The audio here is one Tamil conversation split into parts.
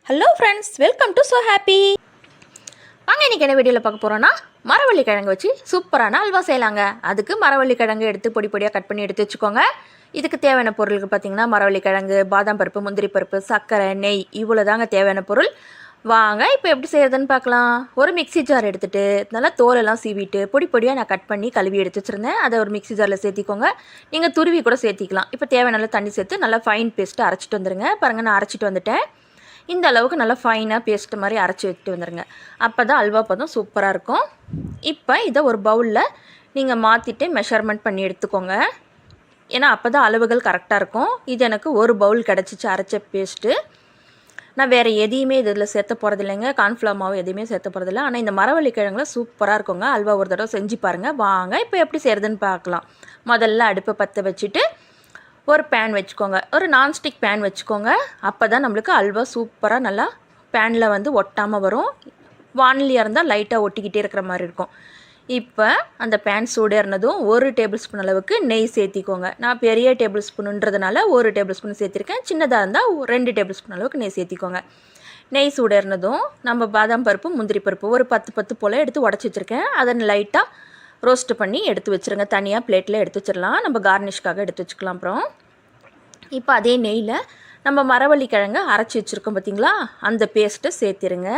Hello friends, welcome to so happy. வாங்க இன்றைக்கி என்ன வீடியோவில் பார்க்க போகிறோன்னா மரவள்ளி கிழங்கு வச்சு சூப்பரான அல்வா செய்யலாங்க. அதுக்கு மரவள்ளி கிழங்கு எடுத்து பொடி பொடியாக கட் பண்ணி எடுத்து வச்சுக்கோங்க. இதுக்கு தேவையான பொருளுக்கு பார்த்திங்கன்னா மரவள்ளி கிழங்கு, பாதாம் பருப்பு, முந்திரி பருப்பு, சர்க்கரை, நெய், இவ்வளோ தாங்க தேவையான பொருள். வாங்க இப்போ எப்படி செய்கிறதுன்னு பார்க்கலாம். ஒரு மிக்ஸி ஜார் எடுத்துகிட்டு நல்லா தோலெல்லாம் சீவிட்டு பொடி பொடியாக நான் கட் பண்ணி கழுவி எடுத்து வச்சுருந்தேன். அதை ஒரு மிக்ஸி ஜாரில் சேர்த்திக்கோங்க. நீங்கள் துருவி கூட சேர்த்திக்கலாம். இப்போ தேவையான தண்ணி சேர்த்து நல்லா ஃபைன் பேஸ்ட்டு அரைச்சிட்டு வந்துடுங்க. பாருங்கள், நான் அரைச்சிட்டு வந்துட்டேன். இந்த அளவுக்கு நல்லா ஃபைனாக பேஸ்ட் மாதிரி அரைச்சி வச்சுட்டு வந்துடுங்க. அப்போ தான் அல்வா பதம் சூப்பராக இருக்கும். இப்போ இதை ஒரு பவுலில் நீங்கள் மாற்றிட்டு மெஷர்மெண்ட் பண்ணி எடுத்துக்கோங்க. ஏன்னா அப்போ தான் அளவுகள் கரெக்டாக இருக்கும். இது எனக்கு ஒரு பவுல் கிடச்சிச்சு அரைச்ச பேஸ்ட்டு. நான் வேறு எதையுமே இதில் சேர்த்த போகிறதில்லைங்க. கார்ன்ஃப்ளவர் மாவு எதையுமே சேர்த்த போகிறதில்ல. ஆனால் இந்த மரவள்ளி கிழங்குல சூப்பராக இருக்குங்க. அல்வா ஒரு தடவை செஞ்சு பாருங்கள். வாங்க இப்போ எப்படி செய்கிறதுன்னு பார்க்கலாம். முதல்ல அடுப்பை பற்ற வச்சுட்டு ஒரு பேன் வச்சுக்கோங்க. ஒரு நான்ஸ்டிக் பேன் வச்சுக்கோங்க. அப்போ தான் நம்மளுக்கு அல்வா சூப்பராக நல்லா பேனில் வந்து ஒட்டாமல் வரும். வானிலையாக இருந்தால் லைட்டாக ஒட்டிக்கிட்டே இருக்கிற மாதிரி இருக்கும். இப்போ அந்த பேன் சூடேறினதும் 1 டேபிள் ஸ்பூன் அளவுக்கு நெய் சேர்த்திக்கோங்க. நான் பெரிய டேபிள் ஸ்பூனுன்றதுனால 1 டேபிள் ஸ்பூன் சேர்த்திருக்கேன். சின்னதாக இருந்தால் 2 டேபிள் ஸ்பூன் அளவுக்கு நெய் சேர்த்திக்கோங்க. நெய் சூடேறினதும் நம்ம பாதாம் பருப்பு, முந்திரி பருப்பு ஒரு 10 போல் எடுத்து உடச்சி வச்சுருக்கேன். அதை லைட்டாக ரோஸ்ட்டு பண்ணி எடுத்து வச்சுருங்க. தனியாக பிளேட்டில் எடுத்து வச்சிடலாம். நம்ம கார்னிஷ்காக எடுத்து வச்சுக்கலாம். அப்புறம் இப்போ அதே நெய்யில் நம்ம மரவள்ளி கிழங்கு அரைச்சி வச்சுருக்கோம் பார்த்திங்களா, அந்த பேஸ்ட்டை சேர்த்திருங்க.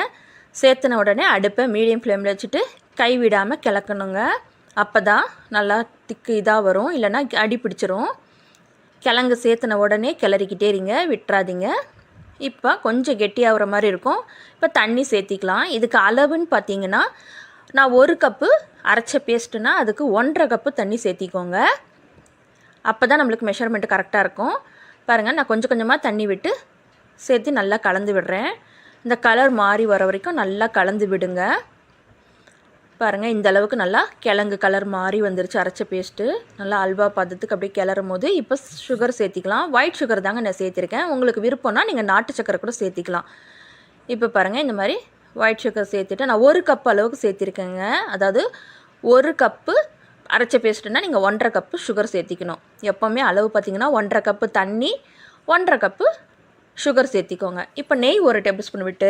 சேர்த்துன உடனே அடுப்பை மீடியம் ஃப்ளேமில் வச்சுட்டு கைவிடாமல் கிளக்கணுங்க. அப்போ தான் நல்லா திக்கு இதாக வரும், இல்லைன்னா அடி பிடிச்சிரும். கிழங்கு சேர்த்துன உடனே கிளறிக்கிட்டே இருங்க, விட்டுறாதீங்க. இப்போ கொஞ்சம் கெட்டியாகிற மாதிரி இருக்கும். இப்போ தண்ணி சேர்த்திக்கலாம். இதுக்கு அளவுன்னு பார்த்தீங்கன்னா, நான் 1 கப்பு அரைச்ச பேஸ்ட்டுனா அதுக்கு 1.5 கப்பு தண்ணி சேர்த்திக்கோங்க. அப்போ தான் நம்மளுக்கு மெஷர்மெண்ட்டு கரெக்டாக இருக்கும். பாருங்கள், நான் கொஞ்சம் கொஞ்சமாக தண்ணி விட்டு சேர்த்து நல்லா கலந்து விடுறேன். இந்த கலர் மாறி வர வரைக்கும் நல்லா கலந்து விடுங்க. பாருங்கள், இந்த அளவுக்கு நல்லா கிழங்கு கலர் மாறி வந்துருச்சு அரைச்ச பேஸ்ட்டு. நல்லா அல்வா பதத்துக்கு அப்படியே கிளறும் போது இப்போ சுகர் சேர்த்திக்கலாம். ஒயிட் சுகர் தாங்க நான் சேர்த்திருக்கேன். உங்களுக்கு விருப்பம்னா நீங்கள் நாட்டு சக்கரை கூட சேர்த்திக்கலாம். இப்போ பாருங்கள், இந்த மாதிரி ஒயிட் சுகர் சேர்த்துட்டு நான் 1 கப் அளவுக்கு சேர்த்திருக்கேங்க. அதாவது 1 கப்பு அரைச்ச பேஸ்ட்டுனா நீங்கள் 1.5 கப்பு சுகர் சேர்த்திக்கணும். எப்போவுமே அளவு பார்த்திங்கன்னா 1.5 கப்பு தண்ணி, 1.5 கப்பு சுகர் சேர்த்திக்கோங்க. இப்போ நெய் 1 டேபிள் ஸ்பூன் விட்டு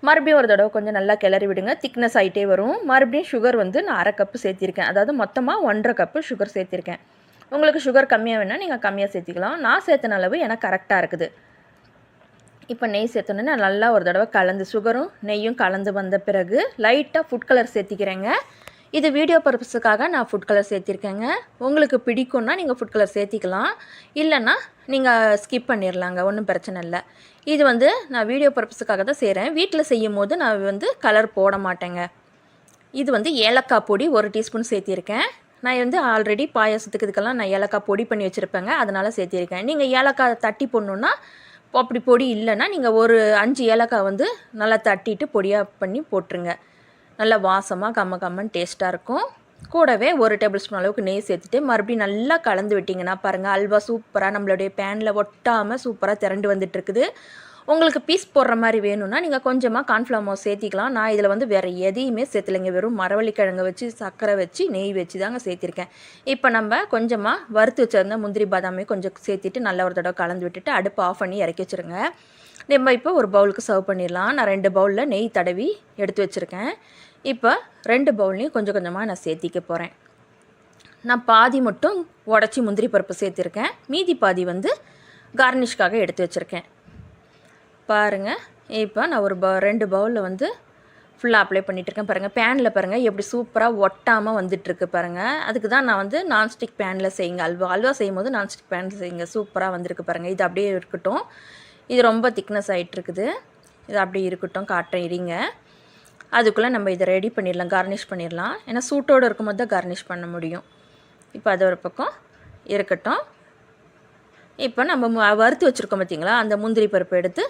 மறுபடியும் ஒரு தடவை கொஞ்சம் நல்லா கிளறி விடுங்க. திக்னஸ் ஆகிட்டே வரும். மறுபடியும் சுகர் வந்து நான் 1/2 கப்பு சேர்த்திருக்கேன். அதாவது மொத்தமாக 1.5 கப்பு சுகர் சேர்த்திருக்கேன். உங்களுக்கு சுகர் கம்மியாக வேணால் நீங்கள் கம்மியாக சேர்த்திக்கலாம். நான் சேர்த்தன அளவு எனக்கு கரெக்டாக இருக்குது. இப்போ நெய் சேர்த்தோன்னே நல்லா ஒரு தடவை கலந்து, சுகரும் நெய்யும் கலந்து வந்த பிறகு லைட்டாக ஃபுட் கலர் சேர்த்திக்கிறேங்க. இது வீடியோ பர்பஸுக்காக நான் ஃபுட் கலர் சேர்த்திருக்கேங்க. உங்களுக்கு பிடிக்கும்னா நீங்கள் ஃபுட் கலர் சேர்த்திக்கலாம், இல்லைன்னா நீங்கள் ஸ்கிப் பண்ணிடலாங்க, ஒன்றும் பிரச்சனை இல்லை. இது வந்து நான் வீடியோ பர்பஸுக்காக தான் செய்கிறேன். வீட்டில் செய்யும் போது நான் வந்து கலர் போட மாட்டேங்க. இது வந்து ஏலக்காய் பொடி 1 டீஸ்பூன் சேர்த்திருக்கேன். நான் வந்து ஆல்ரெடி பாயாசத்துக்கு இதுக்கெல்லாம் நான் ஏலக்காய் பொடி பண்ணி வச்சுருப்பேங்க, அதனால் சேர்த்திருக்கேன். நீங்கள் ஏலக்காய் தட்டி போடணுன்னா, அப்படி பொடி இல்லைன்னா நீங்கள் ஒரு 5 ஏலக்காய் வந்து நல்லா தட்டிட்டு பொடியாக பண்ணி போட்டுருங்க. நல்லா வாசமாக கம்மன்னு டேஸ்ட்டாக இருக்கும். கூடவே 1 டேபிள் ஸ்பூன் அளவுக்கு நெய் சேர்த்துட்டு மறுபடியும் நல்லா கலந்து விட்டிங்கன்னா பாருங்கள், அல்வா சூப்பராக நம்மளுடைய பேனில் ஒட்டாமல் சூப்பராக திரண்டு வந்துட்டுருக்குது. உங்களுக்கு பீஸ் போடுற மாதிரி வேணும்னா நீங்கள் கொஞ்சமாக கார்ன்ஃப்ளவர் மாவு சேர்த்திக்கலாம். நான் இதில் வந்து வேறு எதையுமே சேர்த்துலைங்க. வெறும் மரவள்ளி கிழங்கு வச்சு, சர்க்கரை வச்சு, நெய் வச்சு தாங்க சேர்த்திருக்கேன். இப்போ நம்ம கொஞ்சமாக வறுத்து வச்சுருந்த முந்திரி பாதாமே கொஞ்சம் சேர்த்திட்டு நல்லா ஒரு தடவை கலந்து விட்டுட்டு அடுப்பு ஆஃப் பண்ணி இறக்கி வச்சுருங்க. நம்ம இப்போ ஒரு பவுலுக்கு சர்வ் பண்ணிடலாம். நான் 2 பவுலில் நெய் தடவி எடுத்து வச்சுருக்கேன். இப்போ 2 பவுல்லையும் கொஞ்சம் கொஞ்சமாக நான் சேர்த்திக்க போகிறேன். நான் பாதி மட்டும் உடச்சி முந்திரி பருப்பு சேர்த்துருக்கேன். மீதி பாதி வந்து கார்னிஷ்காக எடுத்து வச்சுருக்கேன். பாருங்கள், இப்போ நான் ஒரு 2 பவுலில் வந்து ஃபுல்லாக அப்ளை பண்ணிகிட்ருக்கேன். பாருங்கள், பேனில் பாருங்கள் எப்படி சூப்பராக ஒட்டாமல் வந்துட்டுருக்கு பாருங்கள். அதுக்கு தான் நான் வந்து நான்ஸ்டிக் பேனில் செய்யுங்க. அல்வா செய்யும் போது நான்ஸ்டிக் பேனில் செய்யுங்க. சூப்பராக வந்திருக்கு பாருங்கள். இது அப்படியே இருக்கட்டும். இது ரொம்ப திக்னஸ் ஆகிட்டுருக்குது. இது அப்படியே இருக்கட்டும், காட்டுறேன் இருங்க. அதுக்குள்ளே நம்ம இதை ரெடி பண்ணிடலாம், கார்னிஷ் பண்ணிடலாம். ஏன்னா சூட்டோடு இருக்கும்போது தான் கார்னிஷ் பண்ண முடியும். இப்போ அது ஒரு பக்கம் இருக்கட்டும். இப்போ நம்ம வறுத்து வச்சுருக்கோம் பார்த்திங்களா, அந்த முந்திரி பருப்பு எடுத்து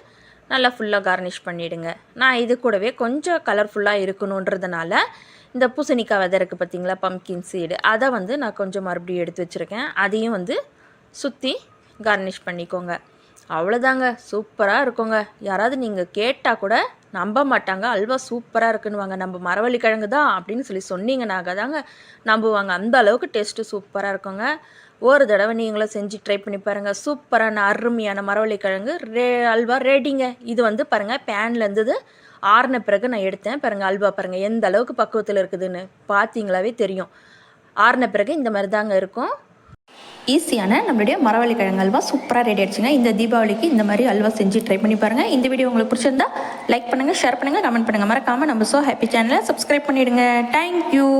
நல்லா ஃபுல்லாக கார்னிஷ் பண்ணிவிடுங்க. நான் இது கூடவே கொஞ்சம் கலர்ஃபுல்லாக இருக்கணுன்றதுனால இந்த பூசணிக்காய் விதை இருக்குது பார்த்திங்களா, பம்கின் சீடு, அதை வந்து நான் கொஞ்சம் மறுபடியும் எடுத்து வச்சுருக்கேன். அதையும் வந்து சுற்றி கார்னிஷ் பண்ணிக்கோங்க. அவ்வளோதாங்க, சூப்பராக இருக்குங்க. யாராவது நீங்கள் கேட்டால் கூட நம்ப மாட்டாங்க, அல்வா சூப்பராக இருக்குன்னுவாங்க. நம்ம மரவள்ளி கிழங்கு தான் அப்படின்னு சொல்லி சொன்னீங்கன்னாக்க தாங்க நம்புவாங்க. அந்த அளவுக்கு டேஸ்ட்டு சூப்பராக இருக்குங்க. ஒரு தடவை நீங்களும் செஞ்சு ட்ரை பண்ணி பாருங்கள். சூப்பரான அருமையான மரவள்ளி கிழங்கு அல்வா ரெடிங்க. இது வந்து பாருங்கள் பேனில் இருந்தது, ஆறின பிறகு நான் எடுத்தேன். பாருங்கள் அல்வா பாருங்கள் எந்த அளவுக்கு பக்குவத்தில் இருக்குதுன்னு பார்த்தீங்களாவே தெரியும். ஆறின பிறகு இந்த மாதிரி தாங்க இருக்கும். ஈஸியான நம்மளுடைய மரவள்ளி கிழங்கு அல்வா சூப்பராக ரெடி ஆயிடுச்சுங்க. இந்த தீபாவளிக்கு இந்த மாதிரி அல்வா செஞ்சு ட்ரை பண்ணி பாருங்கள். இந்த வீடியோ உங்களுக்கு பிடிச்சிருந்தா லைக் பண்ணுங்கள், ஷேர் பண்ணுங்கள், கமெண்ட் பண்ணுங்கள். மறக்காமல் நம்ம சோ ஹாப்பி சேனலை சப்ஸ்கிரைப் பண்ணிவிடுங்க. தேங்க்யூ.